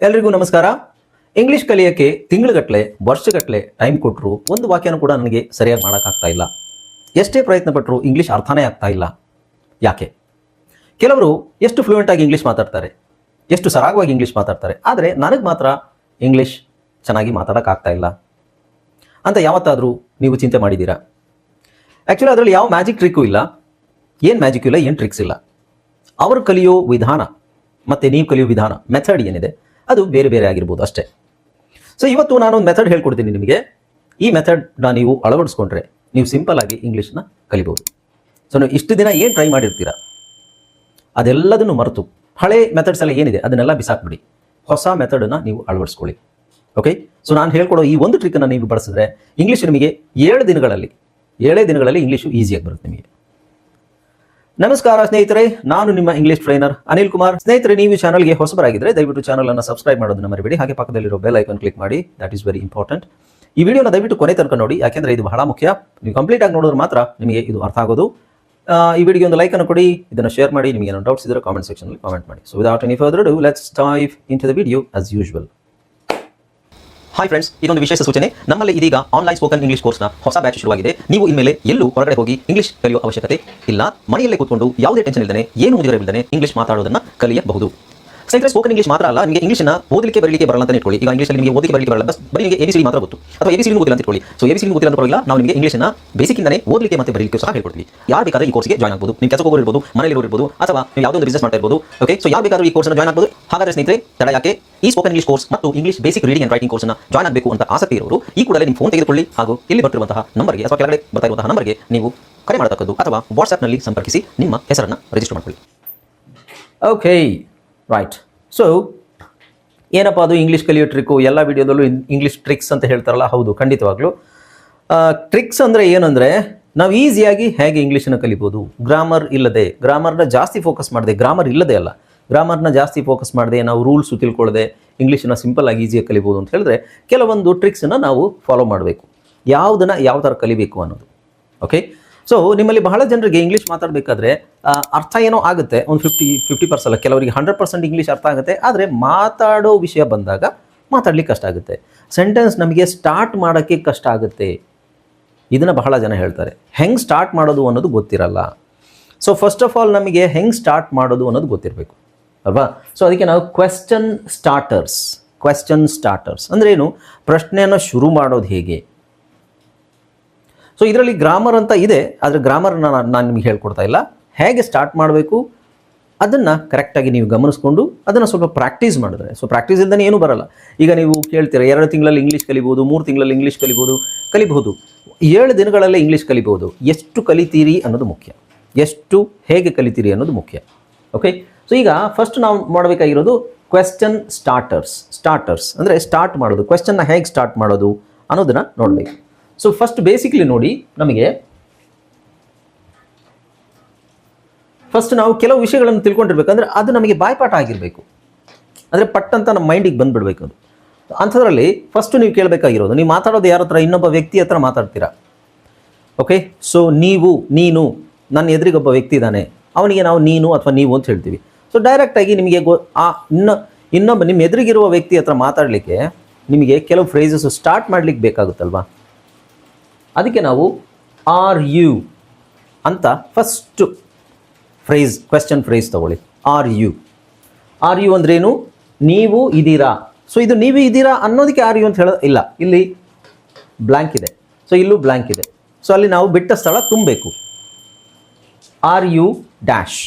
ಎಲ್ರಿಗೂ ನಮಸ್ಕಾರ. ಇಂಗ್ಲಿಷ್ ಕಲಿಯೋಕ್ಕೆ ತಿಂಗಳುಗಟ್ಟಲೆ ವರ್ಷಗಟ್ಟಲೆ ಟೈಮ್ ಕೊಟ್ಟರು ಒಂದು ವಾಕ್ಯನೂ ಕೂಡ ನನಗೆ ಸರಿಯಾಗಿ ಮಾಡೋಕ್ಕಾಗ್ತಾ ಇಲ್ಲ. ಎಷ್ಟೇ ಪ್ರಯತ್ನ ಪಟ್ಟರು ಇಂಗ್ಲೀಷ್ ಅರ್ಥನೇ ಆಗ್ತಾ ಇಲ್ಲ. ಯಾಕೆ? ಕೆಲವರು ಎಷ್ಟು ಫ್ಲೂಯೆಂಟಾಗಿ ಇಂಗ್ಲೀಷ್ ಮಾತಾಡ್ತಾರೆ, ಎಷ್ಟು ಸರಾಗವಾಗಿ ಇಂಗ್ಲೀಷ್ ಮಾತಾಡ್ತಾರೆ, ಆದರೆ ನನಗೆ ಮಾತ್ರ ಇಂಗ್ಲೀಷ್ ಚೆನ್ನಾಗಿ ಮಾತಾಡೋಕ್ಕಾಗ್ತಾ ಇಲ್ಲ ಅಂತ ಯಾವತ್ತಾದರೂ ನೀವು ಚಿಂತೆ ಮಾಡಿದ್ದೀರಾ? ಆ್ಯಕ್ಚುಲಿ ಅದರಲ್ಲಿ ಯಾವ ಮ್ಯಾಜಿಕ್ ಟ್ರಿಕ್ಕೂ ಇಲ್ಲ, ಏನು ಮ್ಯಾಜಿಕ್ ಇಲ್ಲ, ಏನು ಟ್ರಿಕ್ಸ್ ಇಲ್ಲ. ಅವರು ಕಲಿಯೋ ವಿಧಾನ ಮತ್ತು ನೀವು ಕಲಿಯೋ ವಿಧಾನ, ಮೆಥಡ್ ಏನಿದೆ ಅದು ಬೇರೆ ಬೇರೆ ಆಗಿರ್ಬೋದು ಅಷ್ಟೇ. ಸೊ ಇವತ್ತು ನಾನೊಂದು ಮೆಥಡ್ ಹೇಳ್ಕೊಡ್ತೀನಿ ನಿಮಗೆ. ಈ ಮೆಥಡ್ನ ನೀವು ಅಳವಡಿಸ್ಕೊಂಡ್ರೆ ನೀವು ಸಿಂಪಲ್ ಆಗಿ ಇಂಗ್ಲೀಷ್ನ ಕಲಿಬೋದು. ಸೊ ನೀವು ಇಷ್ಟು ದಿನ ಏನು ಟ್ರೈ ಮಾಡಿರ್ತೀರಾ ಅದೆಲ್ಲದನ್ನು ಮರೆತು ಹಳೆ ಮೆಥಡ್ಸ್ ಎಲ್ಲ ಏನಿದೆ ಅದನ್ನೆಲ್ಲ ಬಿಸಾಕ್ಬಿಡಿ, ಹೊಸ ಮೆಥಡನ್ನು ನೀವು ಅಳವಡಿಸ್ಕೊಳ್ಳಿ. ಓಕೆ, ಸೊ ನಾನು ಹೇಳ್ಕೊಡೋ ಈ ಒಂದು ಟ್ರಿಕ್ಕನ್ನು ನೀವು ಬಳಸಿದ್ರೆ ಇಂಗ್ಲೀಷ್ ನಿಮಗೆ 7 ದಿನಗಳಲ್ಲಿ ಇಂಗ್ಲೀಷು ಈಸಿಯಾಗಿ ಬರುತ್ತೆ ನಿಮಗೆ. ನಮಸ್ಕಾರ ಸ್ನೇಹಿತರೆ, ನಾನು ನಿಮ್ಮ ಇಂಗ್ಲಿಷ್ ಟ್ರೈನರ್ ಅನಿಲ್ ಕುಮಾರ್. ಸ್ನೇಹಿತರೆ, ನೀವು ಚಾನಲ್ಗೆ ಹೊಸಬರಾಗಿದ್ದರೆ ದಯವಿಟ್ಟು ಚಾನಲನ್ನು ಸಬ್ಸ್ಕ್ರೈಬ್ ಮಾಡೋದನ್ನ ಮರಿಬೇಡಿ. ಹಾಗೆ ಪಕ್ಕದಲ್ಲಿರೋ ಬೆಲ್ ಐಕಾನ್ ಕ್ಲಿಕ್ ಮಾಡಿ, ದಟ್ ಈಸ್ ವೆರಿ ಇಂಪಾರ್ಟೆಂಟ್. ಈ ವಿಡಿಯೋನ ದಯವಿಟ್ಟು ಕೊನೆ ತನಕ ನೋಡಿ, ಯಾಕೆಂದರೆ ಇದು ಬಹಳ ಮುಖ್ಯ. ನೀವು ಕಂಪ್ಲೀಟ್ ಆಗಿ ನೋಡಿದ್ರೆ ಮಾತ್ರ ನಿಮಗೆ ಇದು ಅರ್ಥ ಆಗೋದು. ಈ ವಿಡಿಯೋ ಒಂದು ಲೈಕ್ ಅನ್ನು ಕೊಡಿ, ಇದನ್ನು ಶೇರ್ ಮಾಡಿ, ನಿಮಗೆ ಏನೋ ಡೌಟ್ಸ್ ಇದ್ದರೆ ಕಾಮೆಂಟ್ ಸೆಕ್ಷನಲ್ಲಿ ಕಾಮೆಂಟ್ ಮಾಡಿ. So without any further do let's dive into the video as usual. Hi friends, ಇದೊಂದು ವಿಶೇಷ ಸೂಚನೆ. ನಮ್ಮಲ್ಲಿ ಇದೀಗ ಆನ್ಲೈನ್ ಸ್ಪೋಕನ್ ಇಂಗ್ಲಿಷ್ ಕೋರ್ಸ್ನ ಹೊಸ ಬ್ಯಾಚ್ ಶುರುವಾಗಿದೆ. ನೀವು ಇನ್ಮೇಲೆ ಎಲ್ಲೂ ಹೊರಗಡೆ ಹೋಗಿ ಇಂಗ್ಲಿಷ್ ಕಲಿಯುವ ಅವಶ್ಯಕತೆ ಇಲ್ಲ. ಮನೆಯಲ್ಲೇ ಕೂತ್ಕೊಂಡು ಯಾವುದೇ ಟೆನ್ಷನ್ ಇಲ್ಲದೆ, ಏನು ಮುಗಿದಿರವಿಲ್ಲದೆ ಇಂಗ್ಲಿಷ್ ಮಾತಾಡೋದನ್ನು ಕಲಿಯಬಹುದು. ಸ್ನೇಹಿತರೆ, ಸ್ಪೋಕನ್ ಇಂಗ್ಲಿಷ್ ಮಾತ್ರ ಅಲ್ಲ, ನಿಮಗೆ ಇಂಗ್ಲಿಷ್ನ ಓದಲಿಕ್ಕೆ ಬರಲಿಕ್ಕೆ ಬರಲ್ಲ ಅಂತ ಇಟ್ಕೊಳ್ಳಿ. ಈಗ ಇಂಗ್ಲಿಷಲ್ಲಿ ನಿಮಗೆ ಓದಲಿಕ್ಕೆ ಬರಲಿಕ್ಕೆ ಬರಲ್ಲ, ಬರೀ ನಿಮಗೆ ABCD ಮಾತ್ರ ಗೊತ್ತು, ಅಥವಾ ABCD ಗೊತ್ತಿಲ್ಲ ಅಂತ ಇಟ್ಕೊಳ್ಳಿ. ಸೊ ABCD ಗೊತ್ತಿಲ್ಲ ಅಂತ ಪರವಾಗಿಲ್ಲ, ನಾವು ನಿಮಗೆ ಇಂಗ್ಲಿಷ್ನ ಬೇಸಿಕ್ಕಿಂದನೇ ಓದಲಿಕ್ಕೆ ಮತ್ತೆ ಬರಲಿಕ್ಕೆ ಸಹ ಹೇಳ್ಕೊಡ್ತೀವಿ. ಯಾರು ಬೇಕಾದ್ರೆ ಈ ಕೋರ್ಸ್ಗೆ ಜಾಯ್ನ್ ಆಗಬಹುದು. ನೀವು ಕೆಲಸಕ್ಕೆ ಹೋಗಿರ್ಬೋದು, ಮನೆಯಲ್ಲಿ ಇರ್ಬೋದು, ಅಥವಾ ನೀವು ಯಾವುದೋ ಒಂದು ಬಿಸ್ನೆಸ್ ಮಾಡ್ತಾ ಇರ್ಬೋದು. ಓಕೆ, ಸೊ ಯಾರು ಬೇಕಾದ್ರೂ ಈ ಕೋರ್ಸ್ನ ಜಾಯ್ನ್ ಆಗಬಹುದು. ಹಾಗಾದ್ರೆ ಸ್ನೇಹಿತರೆ, ತಡ ಯಾಕೆ? ಈ ಸ್ಪೋಕನ್ ಇಂಗ್ಲಿಷ್ ಕೋರ್ಸ್ ಮತ್ತು English basic reading and writing ಕೋರ್ಸ್ನ ಜಾಯ್ನ್ ಆಗಬೇಕು ಅಂತ ಆಸಕ್ತಿ ಇರೋರು ಈ ಕೂಡಲೇ ನಿಮ್ಮ ಫೋನ್ ತೆಗೆದುಕೊಳ್ಳಿ, ಹಾಗೂ ಇಲ್ಲಿ ಬರ್ತಿರುವಂತಹ ನಂಬರ್ಗೆ ಅಥವಾ ಕೆಳಗಡೆ ಬರ್ತಾ ಇರುವಂತಹ ನಂಬರ್ಗೆ ನೀವು ಕರೆ ಮಾಡತಕ್ಕದ್ದು, ಅಥವಾ ವಾಟ್ಸ್ಆ್ಯಪ್ನಲ್ಲಿ ಸಂಪರ್ಕಿಸಿ ನಿಮ್ಮ ಹೆಸರನ್ನು ರಿಜಿಸ್ಟರ್ ಮಾಡ್ಕೊಳ್ಳಿ. Okay, right. ಸೊ ಏನಪ್ಪ ಅದು ಇಂಗ್ಲೀಷ್ ಕಲಿಯೋ ಟ್ರಿಕ್ಕು? ಎಲ್ಲ ವಿಡಿಯೋದಲ್ಲೂ ಇಂಗ್ಲೀಷ್ ಟ್ರಿಕ್ಸ್ ಅಂತ ಹೇಳ್ತಾರಲ್ಲ, ಹೌದು, ಖಂಡಿತವಾಗ್ಲೂ. ಟ್ರಿಕ್ಸ್ ಅಂದರೆ ಏನಂದರೆ, ನಾವು ಈಸಿಯಾಗಿ ಹೇಗೆ ಇಂಗ್ಲೀಷನ್ನು ಕಲಿಬೋದು, ಗ್ರಾಮರ್ ಇಲ್ಲದೆ, ಗ್ರಾಮರ್ನ ಜಾಸ್ತಿ ಫೋಕಸ್ ಮಾಡದೆ, ಗ್ರಾಮರ್ ಇಲ್ಲದೆ ಅಲ್ಲ, ಗ್ರಾಮರ್ನ ಜಾಸ್ತಿ ಫೋಕಸ್ ಮಾಡದೆ, ನಾವು ರೂಲ್ಸು ತಿಳ್ಕೊಳ್ಳದೆ ಇಂಗ್ಲೀಷನ್ನು ಸಿಂಪಲ್ ಆಗಿ ಈಸಿಯಾಗಿ ಕಲಿಬೋದು ಅಂತ ಹೇಳಿದ್ರೆ ಕೆಲವೊಂದು ಟ್ರಿಕ್ಸನ್ನು ನಾವು ಫಾಲೋ ಮಾಡಬೇಕು. ಯಾವುದನ್ನು ಯಾವ ಥರ ಕಲಿಬೇಕು ಅನ್ನೋದು. ಓಕೆ, ಸೊ ನಿಮ್ಮಲ್ಲಿ ಬಹಳ ಜನರಿಗೆ ಇಂಗ್ಲೀಷ್ ಮಾತಾಡಬೇಕಾದ್ರೆ ಅರ್ಥ ಏನೋ ಆಗುತ್ತೆ, ಒಂದು 50% ಅಲ್ಲ, ಕೆಲವರಿಗೆ 100% ಇಂಗ್ಲೀಷ್ ಅರ್ಥ ಆಗುತ್ತೆ. ಆದರೆ ಮಾತಾಡೋ ವಿಷಯ ಬಂದಾಗ ಮಾತಾಡ್ಲಿಕ್ಕೆ ಕಷ್ಟ ಆಗುತ್ತೆ. ಸೆಂಟೆನ್ಸ್ ನಮಗೆ ಸ್ಟಾರ್ಟ್ ಮಾಡೋಕ್ಕೆ ಕಷ್ಟ ಆಗುತ್ತೆ. ಇದನ್ನು ಬಹಳ ಜನ ಹೇಳ್ತಾರೆ. ಹೆಂಗೆ ಸ್ಟಾರ್ಟ್ ಮಾಡೋದು ಅನ್ನೋದು ಗೊತ್ತಿರಲ್ಲ. ಸೊ ಫಸ್ಟ್ ಆಫ್ ಆಲ್ ನಮಗೆ ಹೆಂಗೆ ಸ್ಟಾರ್ಟ್ ಮಾಡೋದು ಅನ್ನೋದು ಗೊತ್ತಿರಬೇಕು ಅಲ್ವಾ? ಸೊ ಅದಕ್ಕೆ ನಾವು ಕ್ವೆಶ್ಚನ್ ಸ್ಟಾರ್ಟರ್ಸ್ ಅಂದರೆ ಏನು? ಪ್ರಶ್ನೆಯನ್ನು ಶುರು ಮಾಡೋದು ಹೇಗೆ? ಸೊ ಇದರಲ್ಲಿ ಗ್ರಾಮರ್ ಅಂತ ಇದೆ, ಆದರೆ ಗ್ರಾಮರ್ನ ನಾನು ನಿಮಗೆ ಹೇಳ್ಕೊಡ್ತಾ ಇಲ್ಲ. ಹೇಗೆ ಸ್ಟಾರ್ಟ್ ಮಾಡಬೇಕು ಅದನ್ನು ಕರೆಕ್ಟಾಗಿ ನೀವು ಗಮನಿಸ್ಕೊಂಡು ಅದನ್ನು ಸ್ವಲ್ಪ ಪ್ರಾಕ್ಟೀಸ್ ಮಾಡಿದ್ರೆ, ಸೊ ಪ್ರಾಕ್ಟೀಸ್ ಇಲ್ಲದೇ ಏನೂ ಬರಲ್ಲ. ಈಗ ನೀವು ಕೇಳ್ತೀರ 2 ತಿಂಗಳಲ್ಲಿ ಇಂಗ್ಲೀಷ್ ಕಲಿಬೋದು, 3 ತಿಂಗಳಲ್ಲಿ ಇಂಗ್ಲೀಷ್ ಕಲಿಬೋದು. 7 ದಿನಗಳಲ್ಲೇ ಇಂಗ್ಲೀಷ್ ಕಲಿಬೋದು. ಎಷ್ಟು ಕಲಿತೀರಿ ಅನ್ನೋದು ಮುಖ್ಯ, ಎಷ್ಟು ಹೇಗೆ ಕಲಿತೀರಿ ಅನ್ನೋದು ಮುಖ್ಯ. ಓಕೆ, ಸೊ ಈಗ ಫಸ್ಟ್ ನಾವು ಮಾಡಬೇಕಾಗಿರೋದು ಕ್ವೆಶ್ಚನ್ ಸ್ಟಾರ್ಟರ್ಸ್ ಅಂದರೆ ಸ್ಟಾರ್ಟ್ ಮಾಡೋದು, ಕ್ವೆಶ್ಚನ್ನ ಹೇಗೆ ಸ್ಟಾರ್ಟ್ ಮಾಡೋದು ಅನ್ನೋದನ್ನು ನೋಡಬೇಕು. ಸೊ ಫಸ್ಟ್ ಬೇಸಿಕ್ಲಿ ನೋಡಿ, ನಮಗೆ ಫಸ್ಟ್ ನಾವು ಕೆಲವು ವಿಷಯಗಳನ್ನು ತಿಳ್ಕೊಂಡಿರ್ಬೇಕಂದ್ರೆ ಅದು ನಮಗೆ ಬಾಯ್ಪಾಠ ಆಗಿರಬೇಕು, ಅಂದರೆ ಪಟ್ಟಂತ ನಮ್ಮ ಮೈಂಡಿಗೆ ಬಂದುಬಿಡ್ಬೇಕು ಅದು. ಅಂಥದ್ರಲ್ಲಿ ಫಸ್ಟು ನೀವು ಕೇಳಬೇಕಾಗಿರೋದು, ನೀವು ಮಾತಾಡೋದು ಯಾರ ಹತ್ರ? ಇನ್ನೊಬ್ಬ ವ್ಯಕ್ತಿ ಹತ್ರ ಮಾತಾಡ್ತೀರಾ. ಓಕೆ, ಸೊ ನೀನು ನನ್ನ ಎದುರಿಗೊಬ್ಬ ವ್ಯಕ್ತಿ ಇದ್ದಾನೆ, ಅವನಿಗೆ ನಾವು ನೀನು ಅಥವಾ ನೀವು ಅಂತ ಹೇಳ್ತೀವಿ. ಸೊ ಡೈರೆಕ್ಟಾಗಿ ನಿಮಗೆ ಇನ್ನೊಬ್ಬ ನಿಮ್ಮ ಎದುರಿಗಿರುವ ವ್ಯಕ್ತಿ ಹತ್ರ ಮಾತಾಡಲಿಕ್ಕೆ ನಿಮಗೆ ಕೆಲವು ಫ್ರೇಸಸ್ ಸ್ಟಾರ್ಟ್ ಮಾಡಲಿಕ್ಕೆ ಬೇಕಾಗುತ್ತಲ್ವಾ? ಅದಕ್ಕೆ ನಾವು ಆರ್ ಯು ಅಂತ ಫಸ್ಟು ಫ್ರೇಸ್, ಕ್ವೆಶ್ಚನ್ ಫ್ರೇಸ್ ತಗೊಳ್ಳಿ. ಆರ್ ಯು ಅಂದ್ರೇನು? ನೀವು ಇದ್ದೀರಾ. ಸೊ ಇದು ನೀವು ಇದ್ದೀರಾ ಅನ್ನೋದಕ್ಕೆ ಆರ್ ಯು ಅಂತ ಹೇಳೋದು ಇಲ್ಲ. ಇಲ್ಲಿ ಬ್ಲ್ಯಾಂಕ್ ಇದೆ, ಸೊ ಇಲ್ಲೂ ಬ್ಲ್ಯಾಂಕ್ ಇದೆ. ಸೊ ಅಲ್ಲಿ ನಾವು ಬಿಟ್ಟ ಸ್ಥಳ ತುಂಬಬೇಕು. Are you dash.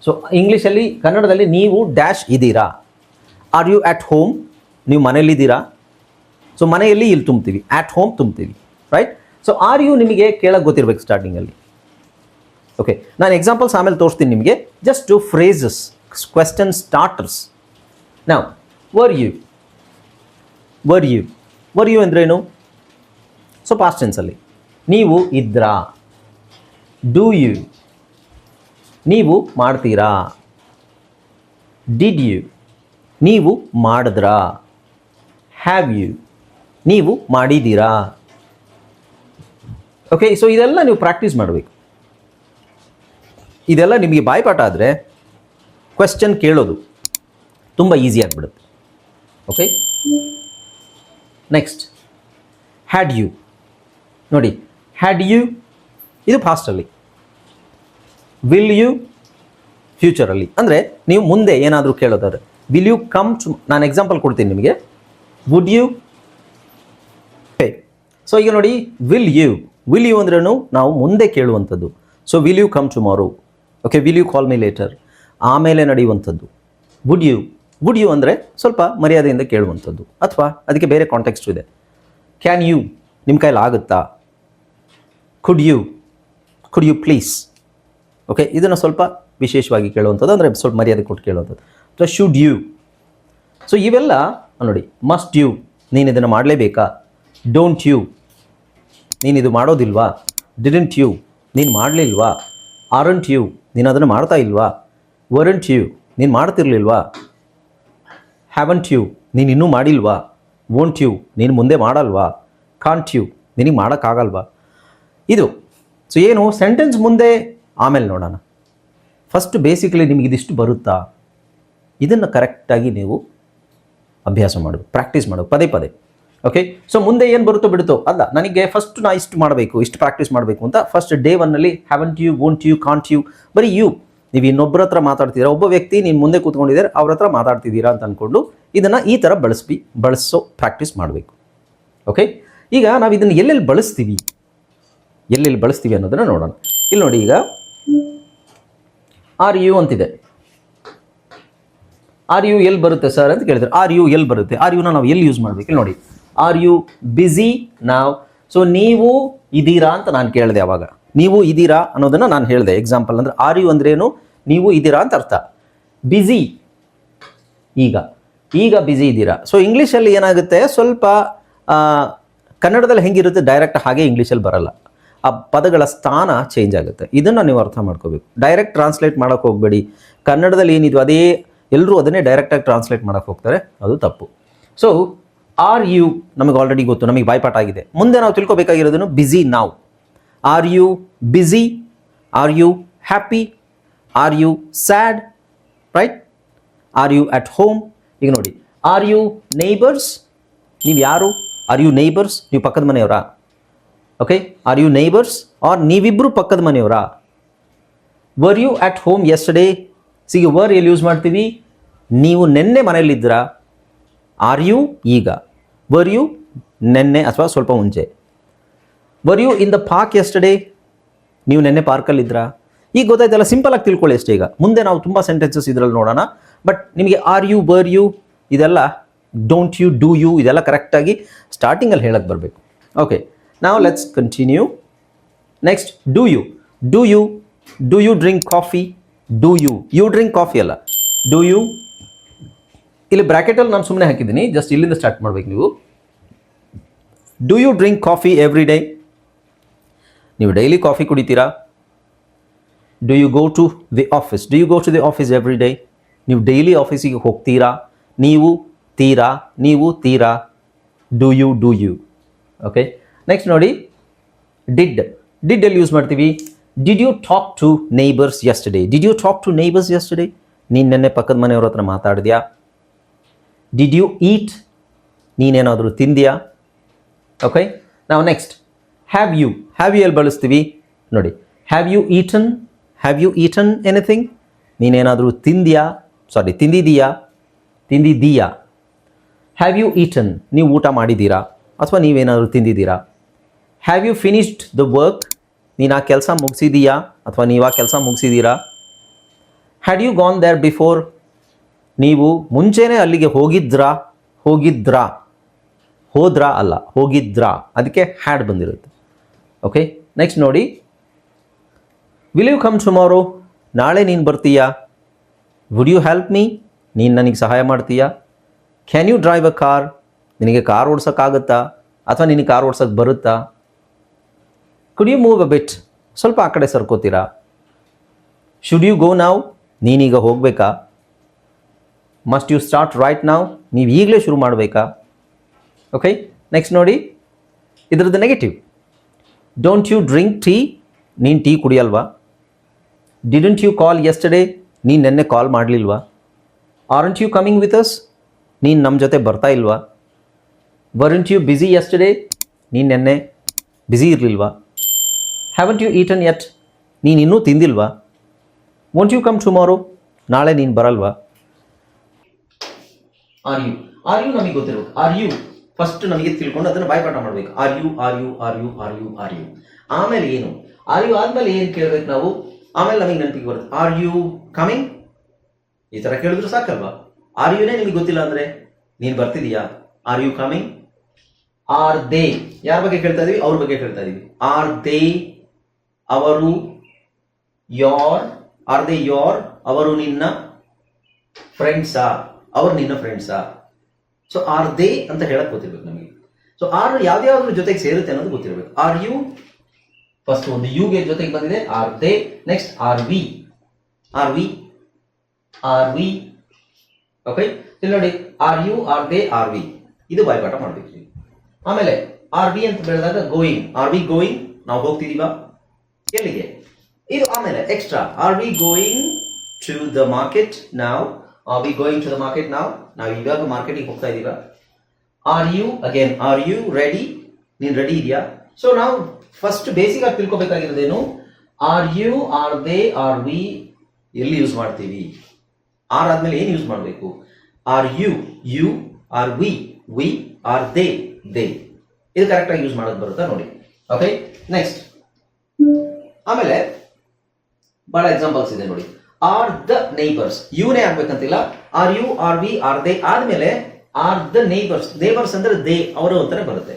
ಸೊ ಇಂಗ್ಲೀಷಲ್ಲಿ, ಕನ್ನಡದಲ್ಲಿ ನೀವು ಡ್ಯಾಶ್ ಇದ್ದೀರಾ. Are you at home? ನೀವು ಮನೆಯಲ್ಲಿದ್ದೀರಾ. ಸೊ ಮನೆಯಲ್ಲಿ ಇಲ್ಲಿ ತುಂಬ್ತೀವಿ, ಆಟ್ ಹೋಮ್ ತುಂಬ್ತೀವಿ, ರೈಟ್? ಸೊ ಆರ್ ಯು ನಿಮಗೆ ಕೇಳಕ್ಕೆ ಗೊತ್ತಿರಬೇಕು ಸ್ಟಾರ್ಟಿಂಗಲ್ಲಿ. ಓಕೆ, ನಾನು ಎಕ್ಸಾಂಪಲ್ಸ್ ಆಮೇಲೆ ತೋರಿಸ್ತೀನಿ ನಿಮಗೆ. Just two phrases, question starters. ನಾವು ವರ್ ಯು ಅಂದ್ರೇನು? ಸೊ ಪಾಸ್ಟ್ ಟೆನ್ಸಲ್ಲಿ ನೀವು ಇದ್ರಾ. ಡೂ ಯು, ನೀವು ಮಾಡ್ತೀರಾ. ಡಿಡ್ ಯು, ನೀವು ಮಾಡಿದ್ರಾ. ಹ್ಯಾವ್ ಯು, ನೀವು ಮಾಡಿದ್ದೀರಾ. ಓಕೆ, ಸೊ ಇದೆಲ್ಲ ನೀವು ಪ್ರಾಕ್ಟೀಸ್ ಮಾಡಬೇಕು. ಇದೆಲ್ಲ ನಿಮಗೆ ಬಾಯ್ಪಾಠ ಆದರೆ ಕ್ವೆಶ್ಚನ್ ಕೇಳೋದು, ತುಂಬ ಈಸಿ ಆಗಿಬಿಡುತ್ತೆ. Okay, next had you. ನೋಡಿ, ಹ್ಯಾಡ್ ಯು ಇದು ಫಾಸ್ಟಲ್ಲಿ, ವಿಲ್ ಯು ಫ್ಯೂಚರಲ್ಲಿ. ಅಂದರೆ ನೀವು ಮುಂದೆ ಏನಾದರೂ ಕೇಳೋದಾದ್ರೆ ವಿಲ್ ಯು ಕಮ್ ಟು, ನಾನು ಎಕ್ಸಾಂಪಲ್ ಕೊಡ್ತೀನಿ ನಿಮಗೆ. Would you. ಸೊ ಈಗ ನೋಡಿ, ವಿಲ್ ಯು ಅಂದ್ರೂ ನಾವು ಮುಂದೆ ಕೇಳುವಂಥದ್ದು. So will you come tomorrow, okay, will you call me later, ಆಮೇಲೆ ನಡೆಯುವಂಥದ್ದು. ವುಡ್ ಯು ಅಂದರೆ ಸ್ವಲ್ಪ ಮರ್ಯಾದೆಯಿಂದ ಕೇಳುವಂಥದ್ದು, ಅಥವಾ ಅದಕ್ಕೆ ಬೇರೆ ಕಾಂಟೆಕ್ಸ್ಟ್ ಇದೆ. ಕ್ಯಾನ್ ಯು, ನಿಮ್ಮ ಕೈಲಿ ಆಗುತ್ತಾ. ಕುಡ್ ಯು ಪ್ಲೀಸ್, ಓಕೆ, ಇದನ್ನು ಸ್ವಲ್ಪ ವಿಶೇಷವಾಗಿ ಕೇಳುವಂಥದ್ದು, ಅಂದರೆ ಸ್ವಲ್ಪ ಮರ್ಯಾದೆ ಕೊಟ್ಟು ಕೇಳುವಂಥದ್ದು. ಅಥವಾ ಶುಡ್ ಯು. ಸೊ ಇವೆಲ್ಲ ನೋಡಿ, ಮಸ್ಟ್ ಯು, ನೀನು ಇದನ್ನು ಮಾಡಲೇಬೇಕಾ. ಡೋಂಟ್ ಯು, ನೀನು ಇದು ಮಾಡೋದಿಲ್ವಾ. ಡಿಡಂಟ್ ಯು, ನೀನು ಮಾಡಲಿಲ್ವಾ. ಆರಂಟ್ ಯು, ನೀನು ಅದನ್ನು ಮಾಡ್ತಾ ಇಲ್ವಾ. ವರಂಟ್ ಯು, ನೀನು ಮಾಡ್ತಿರ್ಲಿಲ್ವಾ. ಹ್ಯಾವಂಟ್ ಯು, ನೀನು ಇನ್ನೂ ಮಾಡಿಲ್ವಾ. ವೋಂಟ್ ಯು, ನೀನು ಮುಂದೆ ಮಾಡಲ್ವಾ. ಕಾಂಟ್ ಯು, ನಿನಗೆ ಮಾಡೋಕ್ಕಾಗಲ್ವಾ. ಇದು ಸೊ ಏನು ಸೆಂಟೆನ್ಸ್ ಮುಂದೆ ಆಮೇಲೆ ನೋಡೋಣ. ಫಸ್ಟ್ ಬೇಸಿಕಲಿ ನಿಮಗೆ ಇದಿಷ್ಟು ಬರುತ್ತಾ, ಇದನ್ನು ಕರೆಕ್ಟಾಗಿ ನೀವು ಅಭ್ಯಾಸ ಮಾಡು, ಪ್ರಾಕ್ಟೀಸ್ ಮಾಡು ಪದೇ ಪದೇ. ಓಕೆ, ಸೊ ಮುಂದೆ ಏನು ಬರುತ್ತೋ ಬಿಡುತ್ತೋ ಅಲ್ಲ, ನನಗೆ ಫಸ್ಟ್ ನಾ ಇಷ್ಟು ಮಾಡಬೇಕು, ಇಷ್ಟು ಪ್ರಾಕ್ಟೀಸ್ ಮಾಡಬೇಕು ಅಂತ ಫಸ್ಟ್ ಡೇ ಒನ್ನಲ್ಲಿ haven't you, won't you, can't you, ಬರೀ ಯು. ನೀವು ಇನ್ನೊಬ್ಬರ ಹತ್ರ ಮಾತಾಡ್ತೀರಾ, ಒಬ್ಬ ವ್ಯಕ್ತಿ ನೀನು ಮುಂದೆ ಕೂತ್ಕೊಂಡಿದ್ದಾರೆ, ಅವ್ರ ಹತ್ರ ಮಾತಾಡ್ತಿದ್ದೀರಾ ಅಂತ ಅಂದ್ಕೊಂಡು ಇದನ್ನು ಈ ಥರ ಬಳಸೋ ಪ್ರಾಕ್ಟೀಸ್ ಮಾಡಬೇಕು. ಓಕೆ, ಈಗ ನಾವು ಇದನ್ನು ಎಲ್ಲೆಲ್ಲಿ ಬಳಸ್ತೀವಿ ಅನ್ನೋದನ್ನು ನೋಡೋಣ. ಇಲ್ಲಿ ನೋಡಿ, ಈಗ ಆರ್ ಯು ಅಂತಿದೆ. ಆರ್ ಯು ಎಲ್ಲಿ ಬರುತ್ತೆ ಸರ್ ಅಂತ ಕೇಳಿದ್ರೆ, ಆರ್ ಯು ಎಲ್ಲಿ ಬರುತ್ತೆ, ಆರ್ ಯುನ ನಾವು ಎಲ್ಲಿ ಯೂಸ್ ಮಾಡಬೇಕು. ಇಲ್ಲಿ ನೋಡಿ, ಆರ್ ಯು ಬ್ಯುಸಿ ನಾವ್. ಸೊ ನೀವು ಇದ್ದೀರಾ ಅಂತ ನಾನು ಕೇಳಿದೆ. ಅವಾಗ ನೀವು ಇದ್ದೀರಾ ಅನ್ನೋದನ್ನು ನಾನು ಹೇಳಿದೆ ಎಕ್ಸಾಂಪಲ್. ಅಂದರೆ ಆರ್ ಯು ಅಂದ್ರೇನು, ನೀವು ಇದ್ದೀರಾ ಅಂತ ಅರ್ಥ. ಬ್ಯುಸಿ, ಈಗ ಬ್ಯುಸಿ ಇದ್ದೀರಾ. ಸೊ ಇಂಗ್ಲೀಷಲ್ಲಿ ಏನಾಗುತ್ತೆ, ಸ್ವಲ್ಪ ಕನ್ನಡದಲ್ಲಿ ಹೆಂಗಿರುತ್ತೆ ಡೈರೆಕ್ಟ್ ಹಾಗೆ ಇಂಗ್ಲೀಷಲ್ಲಿ ಬರಲ್ಲ, ಆ ಪದಗಳ ಸ್ಥಾನ ಚೇಂಜ್ ಆಗುತ್ತೆ. ಇದನ್ನು ನೀವು ಅರ್ಥ ಮಾಡ್ಕೋಬೇಕು. ಡೈರೆಕ್ಟ್ ಟ್ರಾನ್ಸ್ಲೇಟ್ ಮಾಡೋಕ್ಕೆ ಹೋಗಬೇಡಿ. ಕನ್ನಡದಲ್ಲಿ ಏನಿದು ಅದೇ ಎಲ್ಲರೂ ಅದನ್ನೇ ಡೈರೆಕ್ಟಾಗಿ ಟ್ರಾನ್ಸ್ಲೇಟ್ ಮಾಡೋಕ್ಕೆ ಹೋಗ್ತಾರೆ, ಅದು ತಪ್ಪು. ಸೊ ಆರ್ ಯು ನಮಗೆ ಆಲ್ರೆಡಿ ಗೊತ್ತು, ನಮಗೆ ಬಾಯ್ಪಾಠ ಆಗಿದೆ. ಮುಂದೆ ನಾವು ತಿಳ್ಕೊಬೇಕಾಗಿರೋದನ್ನು ಬ್ಯುಸಿ ನಾವು. Are you busy, are you happy, are you sad, right. Are you at home. ಈಗ ನೋಡಿ, ಆರ್ ಯು ನೇಬರ್ಸ್, ನೀವು ಯಾರು. ಆರ್ ಯು ನೇಬರ್ಸ್, ನೀವು ಪಕ್ಕದ ಮನೆಯವರಾ. Okay, are you neighbours are ನೀವಿಬ್ಬರು ಪಕ್ಕದ ಮನೆಯವರಾ. Were you at home yesterday. ಸಿಗ ವರ್ ಎಲ್ಲಿ ಯೂಸ್ ಮಾಡ್ತೀವಿ, ನೀವು ನೆನ್ನೆ ಮನೆಯಲ್ಲಿದ್ದೀರಾ. ಆರ್ ಯು ಈಗ, ವರ್ ಯು ನೆನ್ನೆ ಅಥವಾ ಸ್ವಲ್ಪ ಮುಂಚೆ. Were you in the park yesterday, ನೀವು ನೆನ್ನೆ ಪಾರ್ಕಲ್ಲಿದ್ದೀರಾ. ಈಗ ಗೊತ್ತಾಯ್ತಲ್ಲ, ಸಿಂಪಲ್ ಆಗಿ ತಿಳ್ಕೊಳ್ಳಿ ಅಷ್ಟೇ. ಈಗ ಮುಂದೆ ನಾವು ತುಂಬ ಸೆಂಟೆನ್ಸಸ್ ಇದರಲ್ಲಿ ನೋಡೋಣ. ಬಟ್ ನಿಮಗೆ ಆರ್ ಯು, ವರ್ ಯು ಇದೆಲ್ಲ, ಡೋಂಟ್ ಯು, ಡೂ ಯು ಇದೆಲ್ಲ ಕರೆಕ್ಟಾಗಿ ಸ್ಟಾರ್ಟಿಂಗಲ್ಲಿ ಹೇಳಕ್ಕೆ ಬರಬೇಕು. Okay, now let's continue. Next, do you drink coffee. Do you drink coffee ಅಲ್ಲ, do you. ಇಲ್ಲಿ ಬ್ರಾಕೆಟಲ್ಲಿ ನಾನು ಸುಮ್ಮನೆ ಹಾಕಿದ್ದೀನಿ, ಜಸ್ಟ್ ಇಲ್ಲಿಂದ ಸ್ಟಾರ್ಟ್ ಮಾಡ್ಬೇಕು ನೀವು. do you drink coffee every day. ನೀವು ಡೈಲಿ ಕಾಫಿ ಕುಡಿತೀರಾ. do you go to the office every day. ನೀವು ಡೈಲಿ ಆಫೀಸಿಗೆ ಹೋಗ್ತೀರಾ. ನೀವು ತೀರಾ. do you. ಓಕೆ, ನೆಕ್ಸ್ಟ್ ನೋಡಿ, ಡಿಡ್ ಎಲ್ಲಿ ಯೂಸ್ ಮಾಡ್ತೀವಿ. Did you talk to neighbours yesterday. ನೀನು ನೆನ್ನೆ ಪಕ್ಕದ ಮನೆಯವ್ರ ಹತ್ರ ಮಾತಾಡಿದ್ಯಾ. ಡಿಡ್ ಯು ಈಟ್, ನೀನೇನಾದರೂ ತಿಂದ್ಯಾ. ಓಕೆ, ನಾವು ನೆಕ್ಸ್ಟ್ ಹ್ಯಾವ್ ಯು ಎಲ್ಲಿ ಬಳಸ್ತೀವಿ ನೋಡಿ. ಹ್ಯಾವ್ ಯು ಈಟನ್ ಎನಿಥಿಂಗ್, ನೀನೇನಾದರೂ ತಿಂದಿದೀಯಾ. ಹ್ಯಾವ್ ಯು ಈಟನ್, ನೀವು ಊಟ ಮಾಡಿದ್ದೀರಾ ಅಥವಾ ನೀವೇನಾದರೂ ತಿಂದಿದ್ದೀರಾ. Have you finished the work, ನೀನು ಆ ಕೆಲಸ ಮುಗಿಸಿದೀಯಾ ಅಥವಾ ನೀವು ಆ ಕೆಲಸ ಮುಗಿಸಿದ್ದೀರಾ. Had you gone there before, ನೀವು ಮುಂಚೆನೇ ಅಲ್ಲಿಗೆ ಹೋಗಿದ್ರಾ ಅಲ್ಲ, ಅದಕ್ಕೆ ಹ್ಯಾಡ್ ಬಂದಿರುತ್ತೆ. ಓಕೆ, ನೆಕ್ಸ್ಟ್ ನೋಡಿ, ವಿಲ್ ಯು ಕಮ್ ಟುಮಾರೋ, ನಾಳೆ ನೀನು ಬರ್ತೀಯಾ. ವುಡ್ ಯು ಹೆಲ್ಪ್ ಮೀ, ನೀನು ನನಗೆ ಸಹಾಯ ಮಾಡ್ತೀಯಾ. Can you drive a car, ನಿನಗೆ ಕಾರ್ ಓಡ್ಸೋಕ್ಕಾಗುತ್ತಾ ಅಥವಾ ನಿನಗೆ ಕಾರ್ ಓಡ್ಸೋಕ್ಕೆ ಬರುತ್ತಾ. ಕುಡ್ ಯು ಮೂವ್ ಅ ಬಿಟ್, ಸ್ವಲ್ಪ ಆ ಕಡೆ ಸರ್ಕೋತೀರಾ. ಶುಡ್ ಯು ಗೋ ನಾವ್, ನೀನೀಗ ಹೋಗಬೇಕಾ. ಮಸ್ಟ್ ಯು ಸ್ಟಾರ್ಟ್ ರೈಟ್ ನಾವ್, ನೀವು ಈಗಲೇ ಶುರು ಮಾಡಬೇಕಾ. ಓಕೆ, ನೆಕ್ಸ್ಟ್ ನೋಡಿ, ಇದರದ್ದು negative. Don't you drink tea, ನೀನು ಟೀ ಕುಡಿಯಲ್ವಾ. ಡಿಡಂಟ್ ಯು ಕಾಲ್ ಯೆಸ್ಟರ್ಡೇ, ನೀನು ನೆನ್ನೆ ಕಾಲ್ ಮಾಡಲಿಲ್ವಾ. Aren't you coming with us, ನೀನು ನಮ್ಮ ಜೊತೆ ಬರ್ತಾ ಇಲ್ವಾ? ವರಂಟ್ ಯು ಬ್ಯುಸಿ ಯಸ್ಟರ್ಡೇ, ನೀನು ನೆನ್ನೆ ಬ್ಯುಸಿ ಇರಲಿಲ್ವಾ? ಹ್ಯಾವಂಟ್ ಯು ಈಟನ್ ಯಟ್, ನೀನು ಇನ್ನೂ ತಿಂದಿಲ್ವಾ? ವೋಂಟ್ ಯು ಕಮ್ ಟುಮಾರೋ, ನಾಳೆ ನೀನು ಬರಲ್ವಾ? ಆರ್ ಯು, ಆರ್ ಯು ನಮಗೆ ಗೊತ್ತಿರಬೇಕು. ಆರ್ ಯು ಫಸ್ಟ್ ನಮಗೆ ತಿಳ್ಕೊಂಡು ಅದನ್ನು ಬಾಯ್ಪಾಠ ಮಾಡಬೇಕು. Are you are you are you are you are you. ಆಮೇಲೆ ಏನು? ಆರ್ ಯು ಆದ್ಮೇಲೆ ಏನು ಕೇಳಬೇಕು ನಾವು? ಆಮೇಲೆ ನಮಗೆ ನೆನಪಿಗೆ ಬರುತ್ತೆ ಆರ್ ಯು ಕಮಿಂಗ್, ಈ ಥರ ಕೇಳಿದ್ರು ಸಾಕಲ್ವಾ? ಆರ್ ಯುನೇ ನಿಮಗೆ ಗೊತ್ತಿಲ್ಲ ಅಂದರೆ ನೀನು ಬರ್ತಿದೀಯಾ? Are you coming? Are they, ಯಾರ ಬಗ್ಗೆ ಕೇಳ್ತಾ ಇದೀವಿ? ಅವ್ರ ಬಗ್ಗೆ ಕೇಳ್ತಾ ಇದೀವಿ. ಆರ್ ದೇ, ಅವರು. ಯೋರ್, ಆರ್ ದೇ ಯೋರ್, ಅವರು ನಿನ್ನ ಫ್ರೆಂಡ್ಸಾ? ಅವರು ನಿನ್ನ ಫ್ರೆಂಡ್ಸಾ? ಸೊ ಆರ್ ದೇ ಅಂತ ಹೇಳಕ್ ಗೊತ್ತಿರ್ಬೇಕು ನಮಗೆ. ಸೊ ಆರ್ ಯಾವ್ದಾವ್ದ್ರ ಜೊತೆಗೆ ಸೇರುತ್ತೆ ಅನ್ನೋದು ಗೊತ್ತಿರಬೇಕು. ಆರ್ ಯು ಫಸ್ಟ್ ಒಂದು ಯುಗೆ ಜೊತೆಗೆ ಬಂದಿದೆ, are they. Next are we, are we are we. Okay, ಇಲ್ಲಿ ನೋಡಿ are you are they are we, ಇದು ಬಾಯ್ಪಾಠ ಮಾಡ್ಬೇಕು. ಆಮೇಲೆ ಆರ್ ವಿ ಅಂತ ಬೆಳೆದಾಗ ಗೋಯಿಂಗ್, ಆರ್ ವಿ ಗೋಯಿಂಗ್, ನಾವು ಹೋಗ್ತಿದೀವಾ ಎಲ್ಲಿಗೆ? ಇದು ಆಮೇಲೆ extra. Are we going to the market now? Are we going to the market now? ನಾವು ಇವಾಗ ಮಾರ್ಕೆಟಿಗೆ ಹೋಗ್ತಾ ಇದೀವಾ? Are you again, are you ready, ನೀನ್ ರೆಡಿ ಇದೆಯಾ? ಸೊ ನಾವು ಫಸ್ಟ್ ಬೇಸಿಕ್ ಆಗಿ ತಿಳ್ಕೊಬೇಕಾಗಿರೋದೇನು? Are you are they are we ಎಲ್ಲಿ ಯೂಸ್ ಮಾಡ್ತೀವಿ? ಆರ್ ಆದ್ಮೇಲೆ ಏನು ಯೂಸ್ ಮಾಡಬೇಕು? Are you you, are we we, are they they. ಇದು ಕರೆಕ್ಟ್ ಆಗಿ ಯೂಸ್ ಮಾಡೋದು ಬರುತ್ತಾ ನೋಡಿ. ಓಕೆ, ನೆಕ್ಸ್ಟ್ ಆಮೇಲೆ ಬಹಳ ಎಕ್ಸಾಂಪಲ್ಸ್ ಇದೆ ನೋಡಿ. ಆರ್ ದ ನೇಬರ್ಸ್, ಯುನೇ ಆಗ್ಬೇಕಂತಿಲ್ಲ. Are you are we are they ಆದ್ಮೇಲೆ ಆರ್ ದ ನೇಬರ್ಸ್, ನೇಬರ್ಸ್ ಅಂದ್ರೆ ದೇ, ಅವರು ಅಂತಾನೆ ಬರುತ್ತೆ.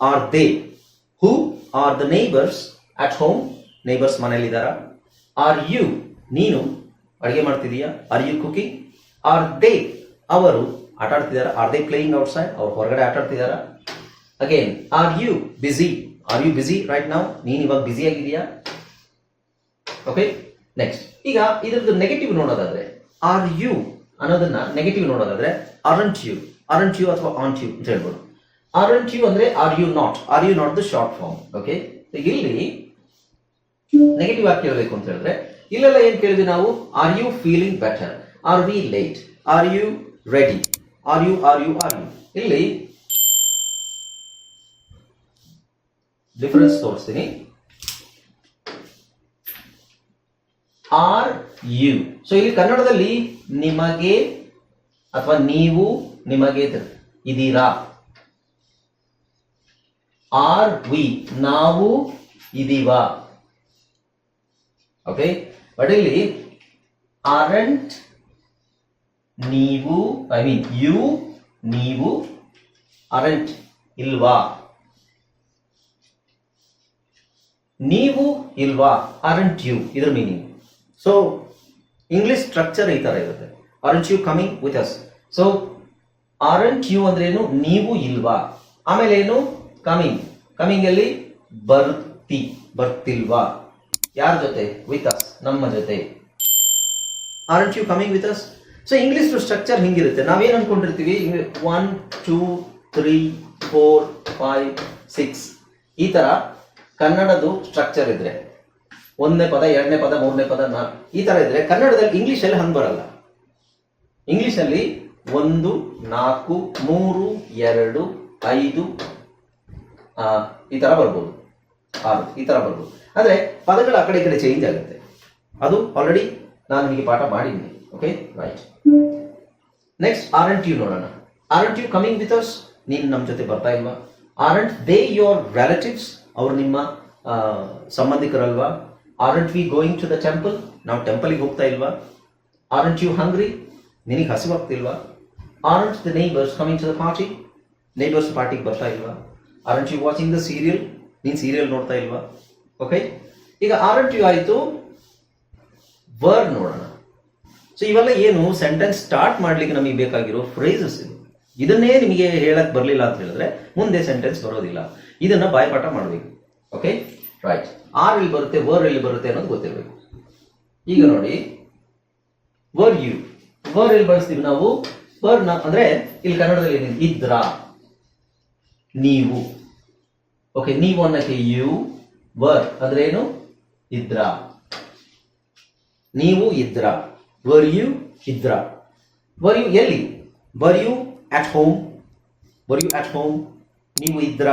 Are they, who are the neighbours at home, neighbours ಮನೇಲಿದ್ದಾರ? ಆರ್ ಯು, ನೀನು ಅಡಿಗೆ ಮಾಡ್ತಿದೀಯಾ? Are you cooking? Are they, ಅವರು ಆಟ ಆಡ್ತಿದಾರ? Are they playing outside, ಅವ್ರು ಹೊರಗಡೆ ಆಟ ಆಡ್ತಿದಾರ? Again are you busy, are you busy right now? ನೀನ್ ಇವಾಗ ಬಿಸಿ ಆಗಿದೆಯಾ? ಓಕೆ, ನೆಕ್ಸ್ಟ್ ಈಗ ಇದ್ರದ್ದು ನೆಗೆಟಿವ್ ನೋಡೋದಾದ್ರೆ, ಆರ್ ಯು ಅನ್ನೋದನ್ನ ನೆಗೆಟಿವ್ ನೋಡೋದಾದ್ರೆ ಅರಂಟ್ ಯು, ಅರಂಟ್ ಯು ಅಥವಾ ಆಂಟ್ ಯು ಅಂತ ಹೇಳ್ಬೋದು. ಅರಂಟ್ ಯು ಅಂದ್ರೆ are you not, are you not the short form. Okay, ಇಲ್ಲಿ ನೆಗೆಟಿವ್ ಆಗಿ ಕೇಳಬೇಕು ಅಂತ ಹೇಳಿದ್ರೆ ಇಲ್ಲೆಲ್ಲ ಏನ್ ಕೇಳಿದ್ವಿ ನಾವು? Are you feeling better, are we late, are you ready, are you are you are you. ಇಲ್ಲಿ ಡಿಫರೆನ್ಸ್ ತೋರಿಸ್ತೀನಿ. ಆರ್ ಯು, ಸೊ ಇಲ್ಲಿ ಕನ್ನಡದಲ್ಲಿ ನಿಮಗೆ ಅಥವಾ ನೀವು ನಿಮಗೆ ಇದೀರಾ. ಆರ್ ವಿ, ನಾವು ಇದೀವಾ. ಓಕೆ, ಬಟ್ ಇಲ್ಲಿ ಆರಂಟ್ ನೀವು, ಐ ಮೀನ್ ಯು ನೀವು, ಆರಂಟ್ ಇಲ್ವಾ, ನೀವು ಇಲ್ವಾ, ಆರಂಟ್ ಯು, ಇದ್ರ ಮೀನಿಂಗ್. ಸೊ ಇಂಗ್ಲಿಷ್ ಸ್ಟ್ರಕ್ಚರ್ ಈ ತರ ಇರುತ್ತೆ. Aren't you coming with us. So aren't you ಅಂದ್ರೆ ಏನು? ನೀವು ಇಲ್ವಾ. ಆಮೇಲೆ ಏನು? ಕಮಿಂಗ್, ಕಮಿಂಗ್ ಅಲ್ಲಿ ಬರ್ತಿಲ್ವಾ. ಯಾರ ಜೊತೆ? ವಿತ್ ಅಸ್, ನಮ್ಮ ಜೊತೆ. Aren't you coming with us. So English structure ಹಿಂಗಿರುತ್ತೆ. ನಾವೇನ್ ಅನ್ಕೊಂಡಿರ್ತೀವಿ? 1 2 3 4 5 6 ಈ ತರ ಕನ್ನಡದು ಸ್ಟ್ರಕ್ಚರ್ ಇದ್ರೆ, ಒಂದನೇ ಪದ, ಎರಡನೇ ಪದ, ಮೂರನೇ ಪದ, ಈ ತರ ಇದ್ರೆ ಕನ್ನಡದಲ್ಲಿ, ಇಂಗ್ಲಿಷ್ ಅಲ್ಲಿ ಹಂಗ್ ಬರಲ್ಲ. ಇಂಗ್ಲಿಷ್ ಅಲ್ಲಿ 1 4 3 2 5 ಈ ತರ ಬರ್ಬೋದು, 6 ಈ ತರ ಬರ್ಬೋದು. ಅಂದ್ರೆ ಪದಗಳು ಆ ಕಡೆ ಈ ಕಡೆ ಚೇಂಜ್ ಆಗುತ್ತೆ. ಅದು ಆಲ್ರೆಡಿ ನಾನು ನಿಮಗೆ ಪಾಠ ಮಾಡಿದ್ದೀನಿ. Okay, right. Next aren't you ನೋಡೋಣ. Aren't you coming with us, ನೀನು ನಮ್ಮ ಜೊತೆ ಬರ್ತಾ ಇಲ್ವಾ? ಆರಂಟ್ ದೇ ಯೋರ್ ರಿಲೇಟಿವ್ಸ್, ಅವರು ನಿಮ್ಮ ಸಂಬಂಧಿಕರಲ್ವಾ? Aren't we going to the temple, ನಾವು ಟೆಂಪಲ್ಗೆ ಹೋಗ್ತಾ ಇಲ್ವಾ? ಆರಂಟ್ ಯು ಹಂಗ್ರಿ, ನಿನಗೆ ಹಸಿವಾಗ್ತಿಲ್ವಾ? Aren't the neighbours coming to the party, neighbours ಪಾರ್ಟಿಗೆ ಬರ್ತಾ ಇಲ್ವಾ? Aren't you watching the serial, ನೀನು ಸೀರಿಯಲ್ ನೋಡ್ತಾ ಇಲ್ವಾ? ಓಕೆ, ಈಗ ಆರಂಟ್ ಯು ಆಯಿತು. ವರ್ಡ್ ನೋಡೋಣ. ಸೊ ಇವೆಲ್ಲ ಏನು? ಸೆಂಟೆನ್ಸ್ ಸ್ಟಾರ್ಟ್ ಮಾಡ್ಲಿಕ್ಕೆ ನಮಗೆ ಬೇಕಾಗಿರೋ ಫ್ರೇಸಸ್ ಇದು. ಇದನ್ನೇ ನಿಮಗೆ ಹೇಳಕ್ ಬರಲಿಲ್ಲ ಅಂತ ಹೇಳಿದ್ರೆ ಮುಂದೆ ಸೆಂಟೆನ್ಸ್ ಬರೋದಿಲ್ಲ. ಇದನ್ನ ಬಾಯ್ಪಾಠ ಮಾಡಬೇಕು. Okay, right. ಆರ್ ಎಲ್ಲಿ ಬರುತ್ತೆ, ವರ್ ಎಲ್ಲಿ ಬರುತ್ತೆ ಅನ್ನೋದು ಗೊತ್ತಿರಬೇಕು. ಈಗ ನೋಡಿ, ವರ್ ಯು, ವರ್ ಎಲ್ಲಿ ಬಳಸ್ತೀವಿ ನಾವು? ವರ್ ಅಂದ್ರೆ ಇಲ್ಲಿ ಕನ್ನಡದಲ್ಲಿ ಏನಿದೆ? ಇದ್ರ, ನೀವು. ಓಕೆ, ನೀವು ಅನ್ನಕ್ಕೆ ಯು, ವರ್ ಅಂದ್ರೆ ಏನು? ಇದ್ರ, ನೀವು ಇದ್ರ. ವರ್ ಯು ಇದ್ರ. ವರ್ ಯು ಎಲ್ಲಿ, were you at home, were you at home, ನೀವು ಇದ್ರ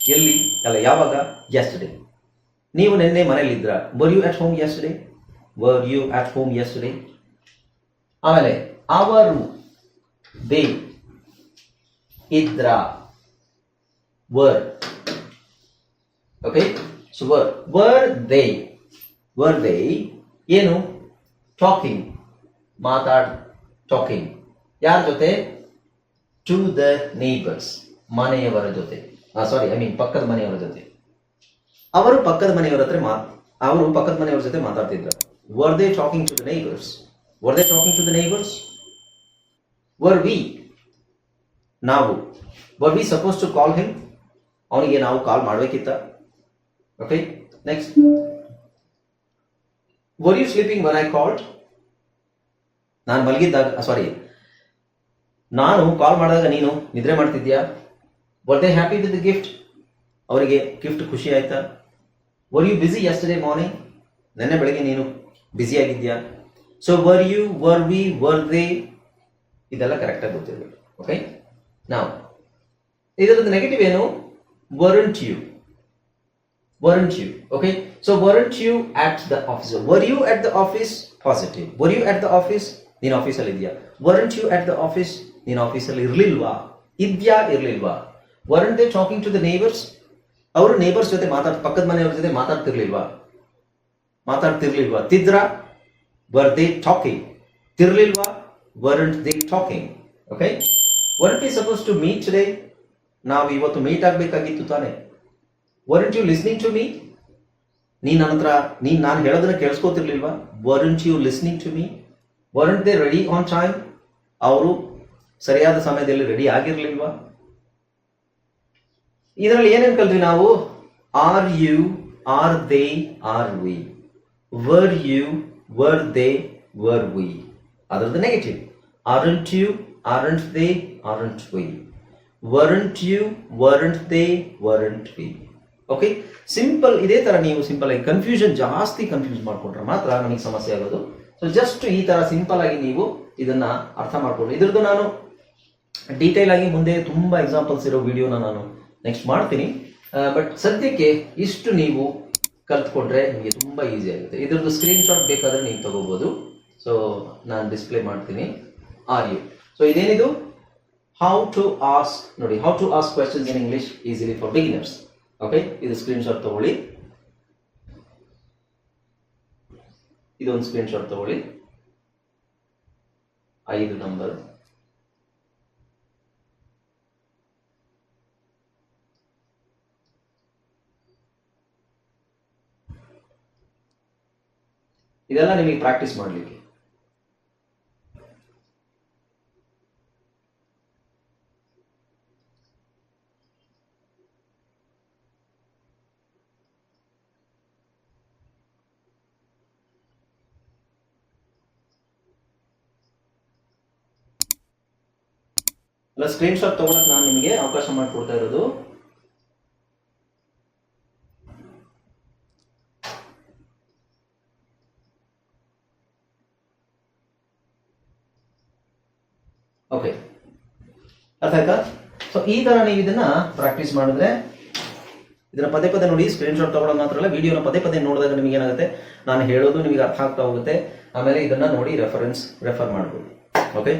ಎಲ್ಲಿ ಅಲ್ಲ ಯಾವಾಗ, ಯೆಸ್ಟರ್ಡೇ, ನೀವು ನಿನ್ನೆ ಮನೇಲಿದ್ರ, were you at home yesterday, were you at home yesterday. ಆಮೇಲೆ ಅವರು, ದೇ, ಇದ್ರ, were. Okay, so were they ಏನು, ಟಾಕಿಂಗ್, ಟಾಕಿಂಗ್ ಯಾರ ಜೊತೆ, ಟು ದ ನೇಬರ್ಸ್, ಮನೆಯವರ ಜೊತೆ, ಪಕ್ಕದ ಮನೆಯವರ ಜೊತೆ. ಅವರು ಪಕ್ಕದ ಮನೆಯವರ ಜೊತೆ ಮಾತಾಡ್ತಿದ್ರು. Were they talking to the neighbours, were they talking to the neighbours. Were we, ನಾವು, were we suppose to call him, ಅವನಿಗೆ ನಾವು ಕಾಲ್ ಮಾಡಬೇಕಿತ್ತ. Okay, next, were you sleeping when I called, ನಾನು ಮಲಗಿದ್ದಾಗ, ನಾನು ಕಾಲ್ ಮಾಡಿದಾಗ ನೀನು ನಿದ್ರೆ ಮಾಡ್ತಿದ್ಯಾ. Were they happy with the gift, ಅವರಿಗೆ ಗಿಫ್ಟ್ ಖುಷಿ ಆಯ್ತಾ. Were you busy yesterday morning, ನೆನ್ನೆ ಬೆಳಗ್ಗೆ ನೀನು ಬ್ಯುಸಿ ಆಗಿದ್ಯಾ. So were you, were V, var they, ಇದೆಲ್ಲ ಕರೆಕ್ಟಾಗಿ ಗೊತ್ತಿರಬೇಕು. ಓಕೆ, ನಾವು ಇದರದ್ದು ನೆಗೆಟಿವ್ ಏನು, weren't you, okay. So weren't you at the office, were you at the office, positive. Were you at the office, ನೀನು ಆಫೀಸಲ್ಲಿ ಇದೆಯಾ. Weren't you at the office, ನೀನು ಆಫೀಸಲ್ಲಿ ಇರ್ಲಿಲ್ವಾ, ಇದ್ಯಾ ಇರ್ಲಿಲ್ವಾ. Weren't they talking to the neighbours, ಅವರು neighbours ಜೊತೆ ಪಕ್ಕದ ಮನೆಯವ್ರ ಜೊತೆ ಮಾತಾಡ್ತಿರ್ಲಿಲ್ವಾ. ತಿದ್ರ, ವರ್ ದೇ ಟಾಕಿಂಗ್, ತಿರ್ಲಿಲ್ವಾ, weren't they talking. Okay, weren't we suppose to meet today, ನಾವು ಇವತ್ತು ಮೀಟ್ ಆಗ್ಬೇಕಾಗಿತ್ತು ತಾನೆ. Weren't you listening to me, ನಾನು ಹೇಳೋದನ್ನ ಕೇಳಿಸ್ಕೋತಿರ್ಲಿಲ್ವಾ. Weren't you listening to me. Weren't they ready on time, ಅವರು ಸರಿಯಾದ ಸಮಯದಲ್ಲಿ ರೆಡಿ ಆಗಿರ್ಲಿಲ್ವಾ. ಇದರಲ್ಲಿ ಏನೇನು ಕಲ್ತ್ವಿ ನಾವು, are you, are they, are we. Were you, were they, were we. ಅದರದ್ದು negative, aren't you, aren't they, aren't we. Weren't you, weren't they, weren't we. Okay, simple. ಇದೇ ತರ ನೀವು ಸಿಂಪಲ್ ಆಗಿ ಜಾಸ್ತಿ ಕನ್ಫ್ಯೂಸ್ ಮಾಡ್ಕೊಂಡ್ರೆ ಮಾತ್ರ ನಮಗೆ ಸಮಸ್ಯೆ ಆಗೋದು. ಸೊ ಜಸ್ಟ್ ಈ ತರ ಸಿಂಪಲ್ ಆಗಿ ನೀವು ಇದನ್ನ ಅರ್ಥ ಮಾಡ್ಕೊಂಡು, ಇದ್ರದ್ದು ನಾನು ಡೀಟೇಲ್ ಆಗಿ ಮುಂದೆ ತುಂಬಾ ಎಕ್ಸಾಂಪಲ್ಸ್ ಇರೋ ವಿಡಿಯೋನ ನಾನು ನೆಕ್ಸ್ಟ್ ಮಾಡ್ತೀನಿ. ಬಟ್ ಸದ್ಯಕ್ಕೆ ಇಷ್ಟು ನೀವು ಕಲ್ತ್ಕೊಂಡ್ರೆ ನಿಮಗೆ ತುಂಬಾ ಈಸಿ ಆಗುತ್ತೆ. ಇದ್ರದ್ದು ಸ್ಕ್ರೀನ್ ಶಾಟ್ ಬೇಕಾದ್ರೆ ನೀವು ತಗೋಬಹುದು. ಸೊ ನಾನು ಡಿಸ್ಪ್ಲೇ ಮಾಡ್ತೀನಿ. ಆರ್ ಯು, ಸೊ ಇದೇನಿದು, ಹೌ ಟು ಆಸ್ಕ್, ನೋಡಿ, how to ask questions in English easily for beginners. Okay, ಇದು ಸ್ಕ್ರೀನ್ ಶಾಟ್ ತಗೊಳ್ಳಿ, ಇದೊಂದು ಸ್ಕ್ರೀನ್ ಶಾಟ್ ತಗೊಳ್ಳಿ, 5 ನಂಬರ್. ಇದೆಲ್ಲ ನಿಮಗೆ ಪ್ರಾಕ್ಟೀಸ್ ಮಾಡಲಿಕ್ಕೆ. ಅಲ್ಲ, ಸ್ಕ್ರೀನ್ ಶಾಟ್ ತಗೊಳಕ್ ನಾನು ನಿಮಗೆ ಅವಕಾಶ ಮಾಡಿಕೊಡ್ತಾ ಇರೋದು. ಓಕೆ, ಅರ್ಥ ಆಯ್ತಾ. ಸೊ ಈ ತರ ನೀವು ಇದನ್ನ ಪ್ರಾಕ್ಟೀಸ್ ಮಾಡಿದ್ರೆ, ಇದನ್ನ ಪದೇ ಪದೇ ನೋಡಿ. ಸ್ಕ್ರೀನ್ ಶಾಟ್ ತಗೊಳ್ಳೋದು ಮಾತ್ರ ಅಲ್ಲ, ವಿಡಿಯೋನ ಪದೇ ಪದೇ ನೋಡಿದಾಗ ನಿಮಗೆ ಏನಾಗುತ್ತೆ, ನಾನು ಹೇಳೋದು ನಿಮಗೆ ಅರ್ಥ ಆಗ್ತಾ ಹೋಗುತ್ತೆ. ಆಮೇಲೆ ಇದನ್ನ ನೋಡಿ ರೆಫರ್ ಮಾಡ್ಬೋದು. ಓಕೆ.